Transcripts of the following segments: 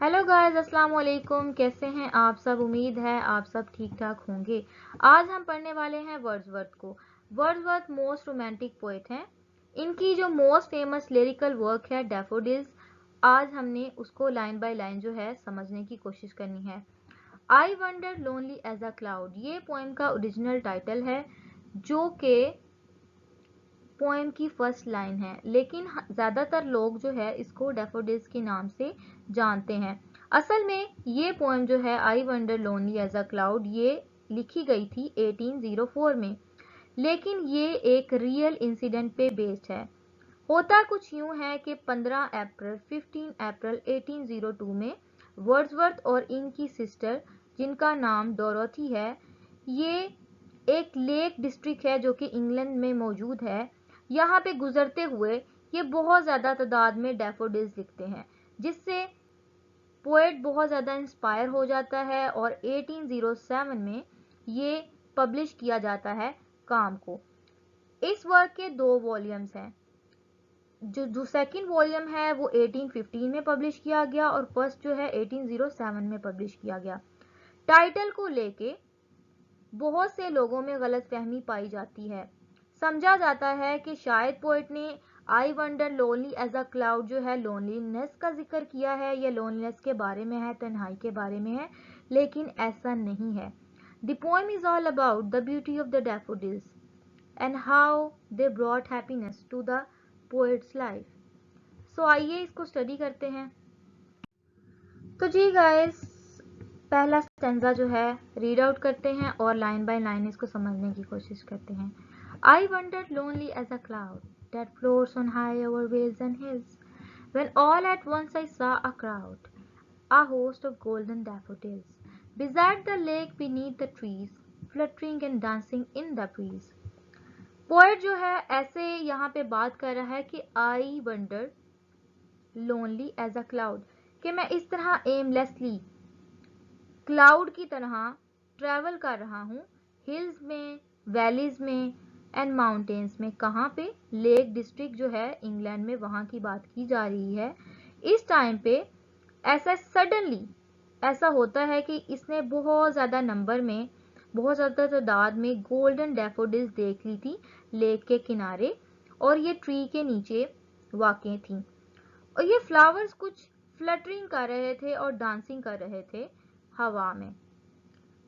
Hello guys, अस्सलाम वालेकुम। कैसे हैं आप सब? उम्मीद है आप सब ठीक ठाक होंगे। आज हम पढ़ने वाले हैं वर्ड्सवर्थ को। वर्ड्सवर्थ मोस्ट रोमांटिक पोएट हैं। इनकी जो मोस्ट फेमस लिरिकल वर्क है डैफोडिल्स, आज हमने उसको लाइन बाय लाइन जो है समझने की कोशिश करनी है। I wander lonely as a cloud, ये पोएम का ओरिजिनल टाइटल है, जो कि पोएम की फर्स्ट लाइन है, लेकिन ज़्यादातर लोग जो है इसको डैफोडिल्स के नाम से जानते हैं। असल में ये पोएम जो है I wander lonely as a cloud, ये लिखी गई थी 1804 में, लेकिन ये एक रियल इंसिडेंट पे बेस्ड है। होता कुछ यूं है कि 15 अप्रैल 1802 में वर्ड्सवर्थ और इनकी सिस्टर, जिनका नाम डोरोथी है, ये एक लेक डिस्ट्रिक्ट है जो कि इंग्लैंड में मौजूद है, यहाँ पे गुजरते हुए ये बहुत ज़्यादा तादाद में डैफोडिल्स लिखते हैं, जिससे पोएट बहुत ज़्यादा इंस्पायर हो जाता है और 1807 में ये पब्लिश किया जाता है काम को। इस वर्क के 2 वॉल्यूम्स हैं। जो सेकंड वॉल्यूम है वो 1815 में पब्लिश किया गया और फर्स्ट जो है 1807 में पब्लिश किया गया। टाइटल को लेके बहुत से लोगों में गलतफहमी पाई जाती है। समझा जाता है कि शायद पोएट ने I wander lonely as a cloud जो है लोनलीनेस का जिक्र किया है, या लोनलीनेस के बारे में है, तन्हाई के बारे में है, लेकिन ऐसा नहीं है। The poem is all about the beauty of the daffodils and how they brought happiness to the poet's life. So आइए इसको स्टडी करते हैं। तो जी गाइस, पहला स्टेंजा जो है रीड आउट करते हैं और लाइन बाय लाइन इसको समझने की कोशिश करते हैं। I wandered lonely as a cloud that floats on high over vales and hills, when all at once I saw a crowd, a host of golden daffodils, beside the lake beneath the trees, fluttering and dancing in the breeze. Poet जो है ऐसे यहाँ पे बात कर रहा है कि I wander lonely as a cloud, कि मैं इस तरह एमलेसली क्लाउड की तरह ट्रैवल कर रहा हूँ हिल्स में, वैलीज में एंड माउंटेन्स में। कहाँ पे? लेक डिस्ट्रिक्ट जो है इंग्लैंड में, वहाँ की बात की जा रही है। इस टाइम पे ऐसा सडनली ऐसा होता है कि इसने बहुत ज़्यादा नंबर में, बहुत ज़्यादा तादाद में गोल्डन डैफोडिल्स देख ली थी लेक के किनारे, और ये ट्री के नीचे वाक़ई थी, और ये फ्लावर्स कुछ फ्लटरिंग कर रहे थे और डांसिंग कर रहे थे हवा में।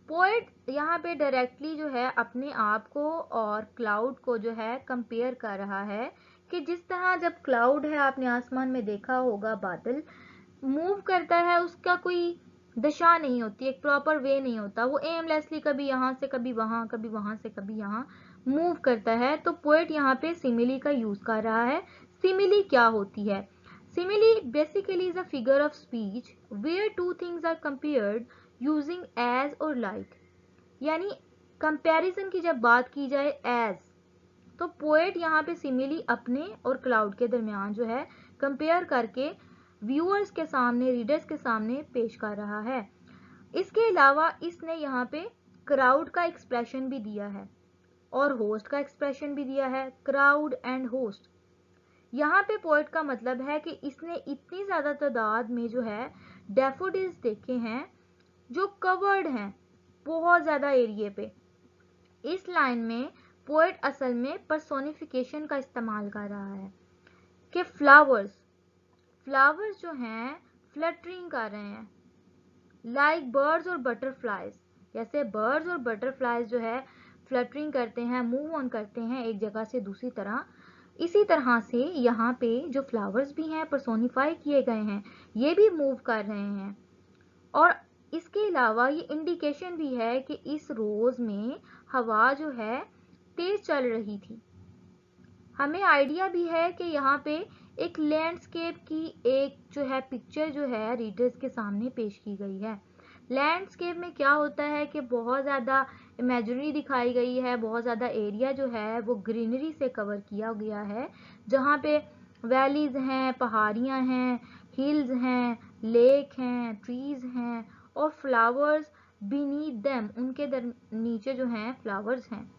पोएट यहाँ पे डायरेक्टली जो है अपने आप को और क्लाउड को जो है कंपेयर कर रहा है कि जिस तरह जब क्लाउड है, आपने आसमान में देखा होगा, बादल मूव करता है, उसका कोई दिशा नहीं होती, एक प्रॉपर वे नहीं होता, वो एमलेसली कभी यहाँ से कभी वहाँ, कभी वहाँ से कभी यहाँ मूव करता है। तो पोएट यहाँ पे सिमिली का यूज कर रहा है। सिमिली क्या होती है? Simile basically is a figure of speech where two things are compared using as और लाइक, यानी कंपैरिजन की जब बात की जाए एज, तो पोएट यहाँ पे सिमिली अपने और क्लाउड के दरमियान जो है कंपेयर करके व्यूअर्स के सामने, रीडर्स के सामने पेश कर रहा है। इसके अलावा इसने यहाँ पे क्राउड का एक्सप्रेशन भी दिया है और होस्ट का एक्सप्रेशन भी दिया है, क्राउड एंड होस्ट। यहाँ पे पोएट का मतलब है कि इसने इतनी ज़्यादा तादाद में जो है डैफोडिल्स देखे हैं जो कवर्ड हैं बहुत ज़्यादा एरिए पे। इस लाइन में पोएट असल में पर्सोनिफिकेशन का इस्तेमाल कर रहा है कि फ्लावर्स जो हैं फ्लटरिंग कर रहे हैं लाइक बर्ड्स और बटरफ्लाइज, जैसे बर्ड्स और बटरफ्लाइज जो है फ्लटरिंग करते हैं, मूव ऑन करते हैं एक जगह से दूसरी तरह, इसी तरह से यहाँ पे जो फ्लावर्स भी हैं पर्सोनिफाई किए गए हैं, ये भी मूव कर रहे हैं। और इसके अलावा ये इंडिकेशन भी है कि इस रोज में हवा जो है तेज चल रही थी। हमें आइडिया भी है कि यहाँ पे एक लैंडस्केप की एक जो है पिक्चर जो है रीडर्स के सामने पेश की गई है। लैंडस्केप में क्या होता है कि बहुत ज़्यादा इमेजिनरी दिखाई गई है, बहुत ज़्यादा एरिया जो है वो ग्रीनरी से कवर किया गया है, जहाँ पे वैलीज हैं, पहाड़ियाँ हैं, हिल्स हैं, लेक हैं, ट्रीज हैं और फ्लावर्स बीनीथ देम, उनके नीचे जो हैं फ्लावर्स हैं।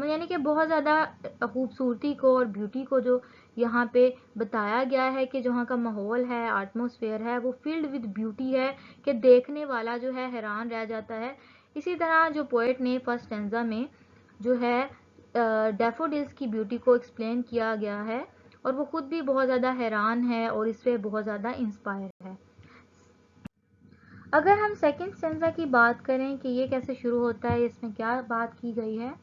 यानी कि बहुत ज़्यादा खूबसूरती को और ब्यूटी को जो यहाँ पे बताया गया है कि जहाँ का माहौल है, एटमॉस्फेयर है, वो फील्ड विद ब्यूटी है कि देखने वाला जो है हैरान रह जाता है। इसी तरह जो पोएट ने फर्स्ट स्टैंजा में जो है डैफोडिल्स की ब्यूटी को एक्सप्लेन किया गया है और वो खुद भी बहुत ज़्यादा हैरान है और इससे बहुत ज़्यादा इंस्पायर है। अगर हम सेकंड स्टैंजा की बात करें कि ये कैसे शुरू होता है, इसमें क्या बात की गई है।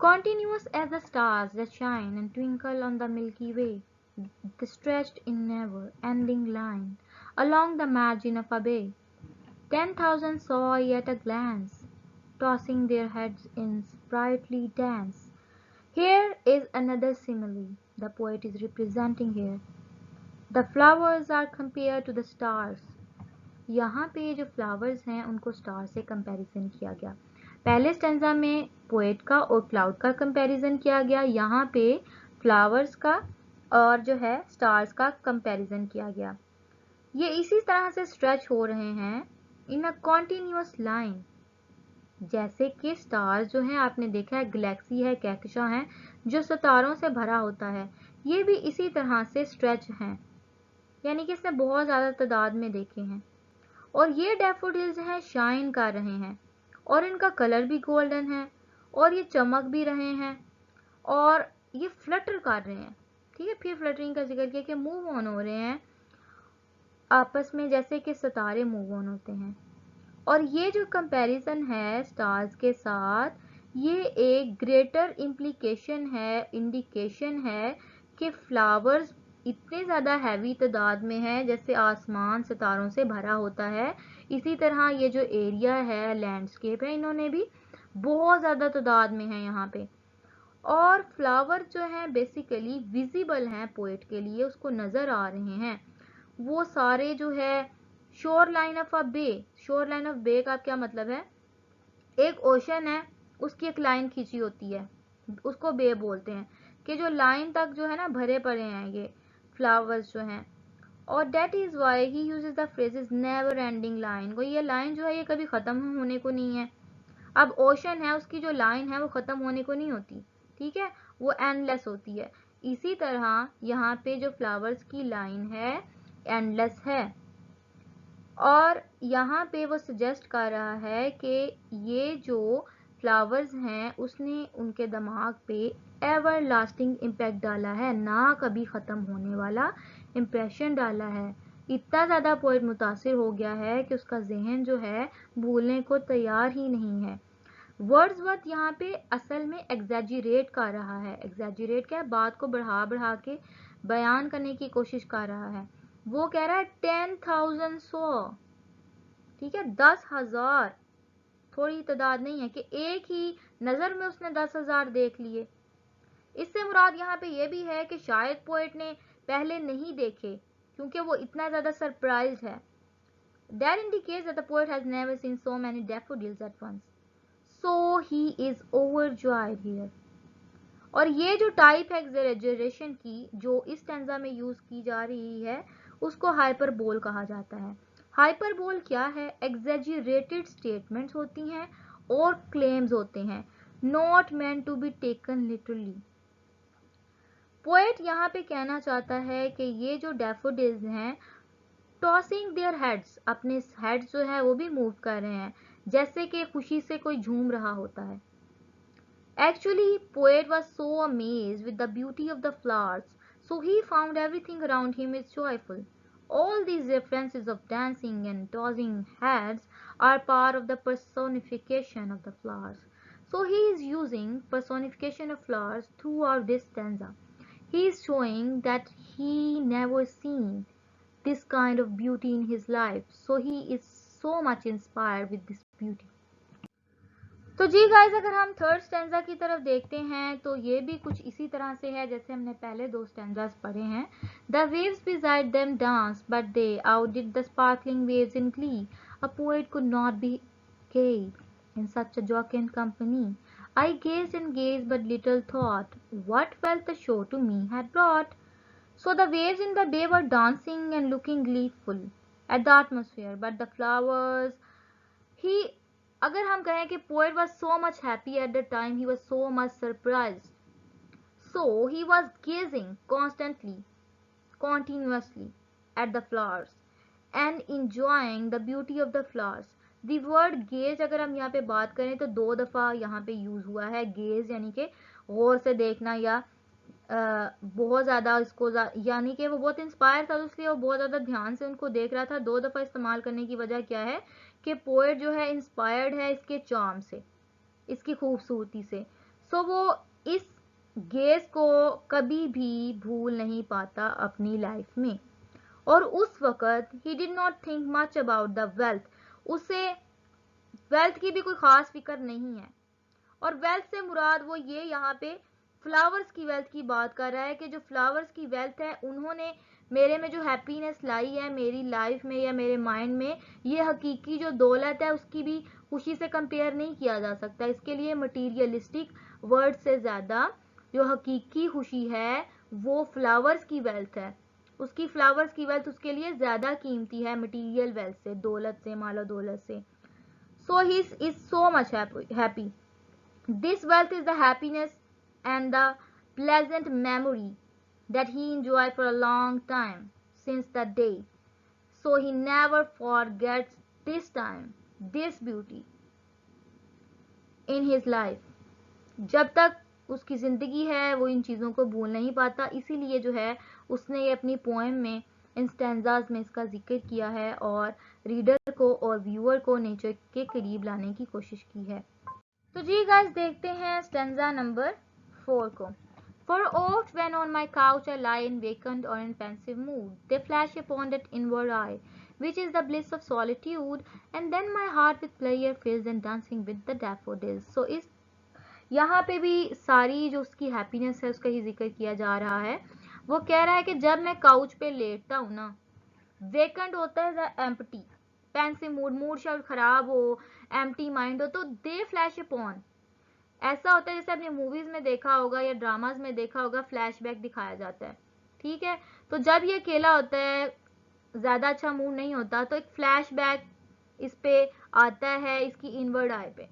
Continuous as the stars that shine and twinkle on the Milky Way, they stretched in never-ending line along the margin of a bay. 10,000 saw at a glance, tossing their heads in sprightly dance. Here is another simile the poet is representing here. The flowers are compared to the stars. यहाँ पे जो flowers हैं उनको star से comparison किया गया। पहले stanza में पोएट का और क्लाउड का कंपैरिजन किया गया, यहाँ पे फ्लावर्स का और जो है स्टार्स का कंपैरिजन किया गया। ये इसी तरह से स्ट्रेच हो रहे हैं इन अ कॉन्टिन्यूअस लाइन, जैसे कि स्टार्स जो हैं आपने देखा है गैलेक्सी है, कहकशां है जो सितारों से भरा होता है, ये भी इसी तरह से स्ट्रेच हैं, यानी कि इसने बहुत ज़्यादा तादाद में देखे हैं। और ये डैफोडिल्स हैं शाइन कर रहे हैं और इनका कलर भी गोल्डन है और ये चमक भी रहे हैं और ये फ्लटर कर रहे हैं। ठीक है, फिर फ्लटरिंग का जिक्र किया कि मूव ऑन हो रहे हैं आपस में जैसे कि सितारे मूव ऑन होते हैं। और ये जो कंपैरिजन है स्टार्स के साथ, ये एक ग्रेटर इम्प्लीकेशन है, इंडिकेशन है कि फ्लावर्स इतने ज़्यादा हैवी तादाद में है जैसे आसमान सितारों से भरा होता है। इसी तरह ये जो एरिया है, लैंडस्केप है, इन्होंने भी बहुत ज़्यादा तादाद में है यहाँ पे। और फ्लावर जो है बेसिकली विजिबल हैं पोएट के लिए, उसको नज़र आ रहे हैं वो सारे जो है। Shore line of a bay, shore line of बे का क्या मतलब है, एक ओशन है उसकी एक लाइन खींची होती है, उसको बे बोलते हैं, कि जो लाइन तक जो है ना भरे पड़े हैं ये फ्लावर्स जो हैं। और that is why he uses the phrases never ending line, को ये लाइन जो है ये कभी खत्म होने को नहीं है। अब ओशन है, उसकी जो लाइन है वो खत्म होने को नहीं होती, ठीक है, वो एंडलेस होती है। इसी तरह यहाँ पे जो फ्लावर्स की लाइन है एंडलेस है और यहाँ पे वो सजेस्ट कर रहा है कि ये जो फ्लावर्स हैं उसने उनके दिमाग पे एवर लास्टिंग इम्पैक्ट डाला है, ना कभी ख़त्म होने वाला इम्प्रेशन डाला है। इतना ज़्यादा पोएट मुतासिर हो गया है कि उसका जहन जो है भूलने को तैयार ही नहीं है। वर्ड्सवर्थ यहाँ पे असल में एग्जैजरेट कर रहा है। एग्जैजरेट क्या है, बात को बढ़ा बढ़ा के बयान करने की कोशिश कर रहा है। वो कह रहा है 10,000 सौ, ठीक है, 10,000, थोड़ी तादाद नहीं है कि एक ही नजर में उसने 10,000 देख लिए। इससे मुराद यहाँ पे ये भी है कि शायद पोएट ने पहले नहीं देखे क्योंकि वो इतना ज्यादा सरप्राइज है। That indicates that the poet has never seen so many daffodils at once, so he is overjoyed here. और ये जो टाइप है एक्सैजरेशन की जो इस स्टैंजा में यूज की जा रही है उसको हाइपरबोल कहा जाता है। हाइपरबोल क्या है, एग्जैजरेटेड स्टेटमेंट्स होती हैं और क्लेम्स होते हैं, not meant to be taken literally. Poet यहाँ पे कहना चाहता है कि ये जो डैफोडिल्स हैं टॉसिंग देयर हेड्स, अपने हेड्स जो है वो भी मूव कर रहे हैं जैसे कि खुशी से कोई झूम रहा होता है। Actually, poet was so amazed with the beauty of the flowers, so he found everything around him is joyful. All these references of dancing and tossing heads are part of the personification of the flowers. So he is using personification of flowers throughout this stanza. He is showing that he never seen this kind of beauty in his life, so he is so much inspired with this beauty. तो जी guys, अगर हम third stanza की तरफ देखते हैं तो ये भी कुछ इसी तरह से है जैसे हमने पहले दो स्टैंजास पढ़े हैं। The waves beside them danced, but they outdid the sparkling waves in glee. A poet could not be gay in such a jocund company. I gazed and gazed, but little thought what wealth the show to me had brought. So the waves in the bay were dancing and looking gleeful at the atmosphere, but the flowers, he, अगर हम कहें कि poet was so much happy at the time, he was so much surprise, So he was gazing continuously at the flowers and enjoying the beauty of the flowers. The word gaze अगर हम यहाँ पे बात करें तो 2 दफ़ा यहाँ पे यूज हुआ है. गेज यानी कि गौर से देखना या बहुत ज़्यादा इसको यानी कि वो बहुत इंस्पायर था, इसलिए वो बहुत ज़्यादा ध्यान से उनको देख रहा था. 2 दफ़ा इस्तेमाल करने की वजह क्या है कि पोएट जो है इंस्पायर्ड है इसके चार्म से, इसकी खूबसूरती से. सो वो इस गेज को कभी भी भूल नहीं पाता अपनी लाइफ में. और उस वक़्त he did not think much about the wealth. उसे वेल्थ की भी कोई ख़ास फ़िक्र नहीं है. और वेल्थ से मुराद वो ये यहाँ पे फ्लावर्स की वेल्थ की बात कर रहा है कि जो फ्लावर्स की वेल्थ है उन्होंने मेरे में जो हैप्पीनेस लाई है मेरी लाइफ में या मेरे माइंड में, ये हकीकी जो दौलत है उसकी भी खुशी से कंपेयर नहीं किया जा सकता. इसके लिए मटीरियलिस्टिक वर्ड से ज़्यादा जो हकीकी खुशी है वो फ्लावर्स की वेल्थ है. उसकी फ्लावर्स की वेल्थ उसके लिए ज़्यादा कीमती है मटीरियल वेल्थ से, दौलत से, मालो दौलत से. So he is so much happy. This wealth is the happiness and the pleasant memory that he enjoyed for a long time since that day. So he never forgets this time, this beauty in his life. जब तक उसकी ज़िंदगी है वो इन चीज़ों को भूल नहीं पाता. इसीलिए जो है उसने ये अपनी पोएम में इन स्टैंजाज में इसका जिक्र किया है और रीडर को और व्यूअर को नेचर के करीब लाने की कोशिश की है. तो जी गाइस देखते हैं स्टेंजा नंबर 4 को. For oft when on my couch I lie in vacant or in pensive mood, they flash upon that inward eye, which is the bliss of solitude, and then my heart with pleasure fills and dancing with the daffodils. So इस यहाँ पे भी सारी जो उसकी happiness है उसका ही जिक्र किया जा रहा है. वो कह रहा है कि जब मैं काउच पे लेटता हूँ ना, वेकेंट होता है एम्प्टी, पेंसिव मूड, मूड शायद खराब हो, एम्प्टी माइंड हो, तो दे फ्लैश अपॉन. ऐसा होता है जैसे आपने मूवीज में देखा होगा या ड्रामाज में देखा होगा, फ्लैशबैक दिखाया जाता है. ठीक है, तो जब ये अकेला होता है, ज्यादा अच्छा मूड नहीं होता, तो एक फ्लैशबैक इस पे आता है इसकी इनवर्ड आई पे.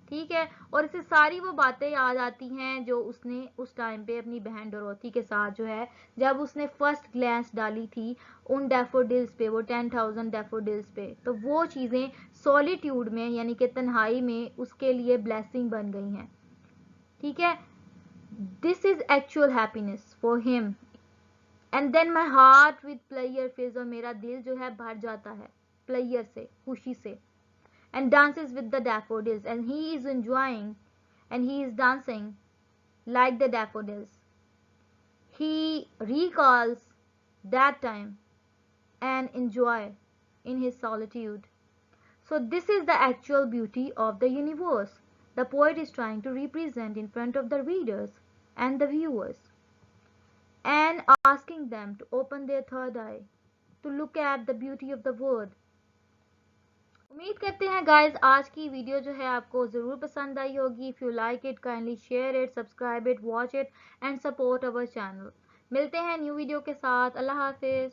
ठीक है, और इसे सारी वो बातें याद आती हैं जो उसने उस टाइम पे अपनी बहन डोरोथी के साथ जो है जब उसने फर्स्ट ग्लैंस डाली थी उन डैफोडिल्स पे, वो 10,000 डैफोडिल्स पे, तो वो चीज़ें सॉलिट्यूड में यानी कि तन्हाई में उसके लिए ब्लेसिंग बन गई हैं. ठीक है, this is actual happiness for him. And then my heart with pleasure fills, और मेरा दिल जो है भर जाता है प्लेयर से, खुशी से. And dances with the daffodils, and he is enjoying and he is dancing like the daffodils. He recalls that time and enjoy in his solitude. So this is the actual beauty of the universe the poet is trying to represent in front of the readers and the viewers, and asking them to open their third eye to look at the beauty of the world. उम्मीद करते हैं guys आज की video जो है आपको ज़रूर पसंद आई होगी. If you like it kindly share it, subscribe it, watch it and support our channel. मिलते हैं न्यू वीडियो के साथ. अल्लाह हाफिज़.